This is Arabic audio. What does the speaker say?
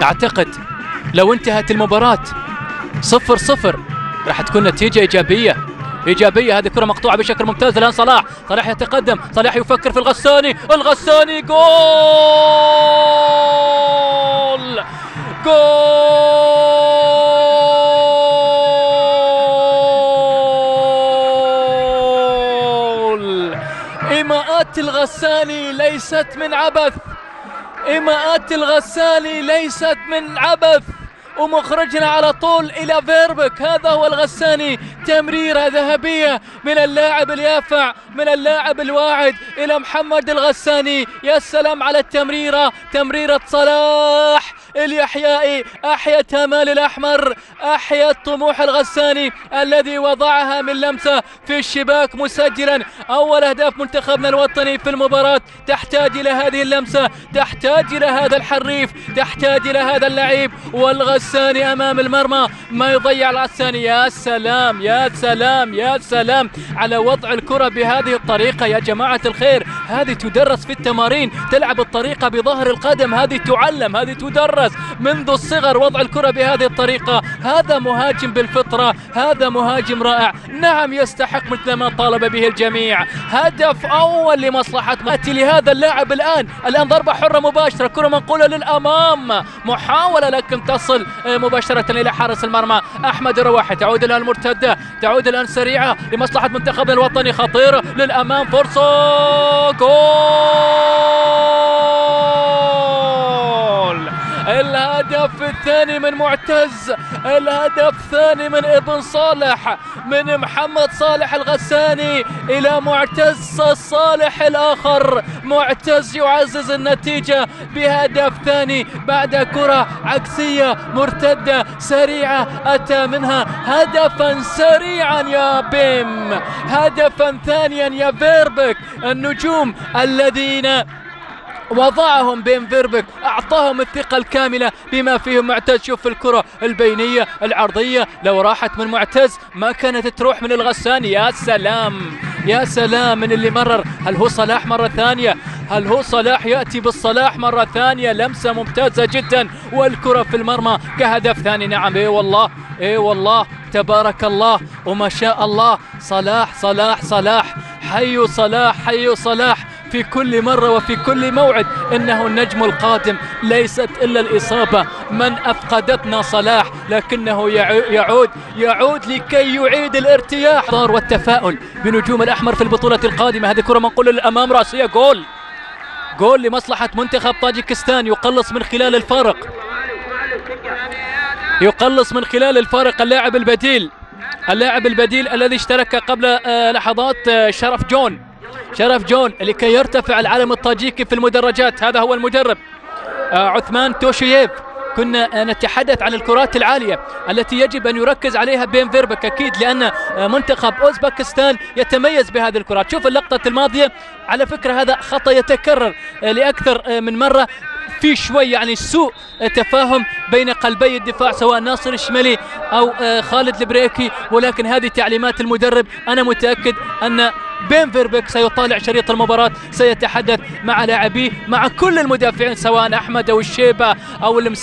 أعتقد لو انتهت المباراة 0-0 راح تكون نتيجة إيجابية. هذه كرة مقطوعة بشكل ممتاز. الآن صلاح يتقدم، صلاح يفكر في الغساني، جول إيماءات الغساني ليست من عبث، ومخرجنا على طول إلى فيربك. هذا هو الغساني، تمريرة ذهبية من اللاعب اليافع، من اللاعب الواعد إلى محمد الغساني. يا سلام على التمريرة، تمريرة صلاح اليحيائي، أحيت آمال الأحمر، أحيت طموح الغساني الذي وضعها من لمسة في الشباك، مسجلا أول أهداف منتخبنا الوطني في المباراة. تحتاج إلى هذه اللمسة، تحتاج إلى هذا الحريف، تحتاج إلى هذا اللعيب، والغساني أمام المرمى ما يضيع الغساني. يا سلام يا سلام يا سلام على وضع الكرة بهذه الطريقة يا جماعة الخير. هذه تدرس في التمارين، تلعب الطريقة بظهر القدم، هذه تعلم، هذه تدرس منذ الصغر، وضع الكرة بهذه الطريقة. هذا مهاجم بالفطرة، هذا مهاجم رائع، نعم يستحق مثل ما طالب به الجميع. هدف أول لمصلحة ماتي لهذا اللاعب. الآن ضربة حرة مباشرة، كرة منقولة للأمام، محاولة لكن تصل مباشرة إلى حارس المرمى أحمد الرواحي. تعود الآن المرتدة، تعود الآن سريعة لمصلحة منتخبنا الوطني، خطيرة للأمام، فرصة، جول! الهدف الثاني من معتز، الهدف الثاني من ابن صالح، من محمد صالح الغساني إلى معتز الصالح الآخر. معتز يعزز النتيجة بهدف ثاني بعد كرة عكسية مرتدة سريعة أتى منها هدفا سريعا يا بيم، هدفا ثانيا يا فيربك. النجوم الذين وضعهم بين فيربك أعطاهم الثقة الكاملة بما فيهم معتز. شوف الكرة البينية العرضية، لو راحت من معتز ما كانت تروح من الغساني. يا سلام يا سلام من اللي مرر. هل هو صلاح مرة ثانية؟ هل هو صلاح يأتي بالصلاح مرة ثانية؟ لمسة ممتازة جدا، والكرة في المرمى كهدف ثاني. نعم اي والله، اي والله، تبارك الله وما شاء الله. صلاح صلاح صلاح، حي صلاح، حي صلاح في كل مرة وفي كل موعد. إنه النجم القادم، ليست إلا الإصابة من أفقدتنا صلاح، لكنه يعود لكي يعيد الارتياح والتفاؤل بنجوم الأحمر في البطولة القادمة. هذه كرة منقولة للأمام، رأسية، جول لمصلحة منتخب طاجيكستان. يقلص من خلال الفارق، يقلص من خلال الفارق اللاعب البديل الذي اشترك قبل لحظات، شرف جون لكي يرتفع العلم الطاجيكي في المدرجات. هذا هو المدرب عثمان توشييف. كنا نتحدث عن الكرات العالية التي يجب أن يركز عليها بين فيربك أكيد، لأن منتخب أوزبكستان يتميز بهذه الكرات. شوف اللقطة الماضية، على فكرة هذا خطأ يتكرر لأكثر من مرة، في شوي يعني سوء تفاهم بين قلبي الدفاع سواء ناصر الشمالي أو خالد البريكي، ولكن هذه تعليمات المدرب. أنا متأكد أن بين فيربك سيطالع شريط المباراة، سيتحدث مع لاعبيه، مع كل المدافعين سواء أحمد أو الشيبة أو المسلم.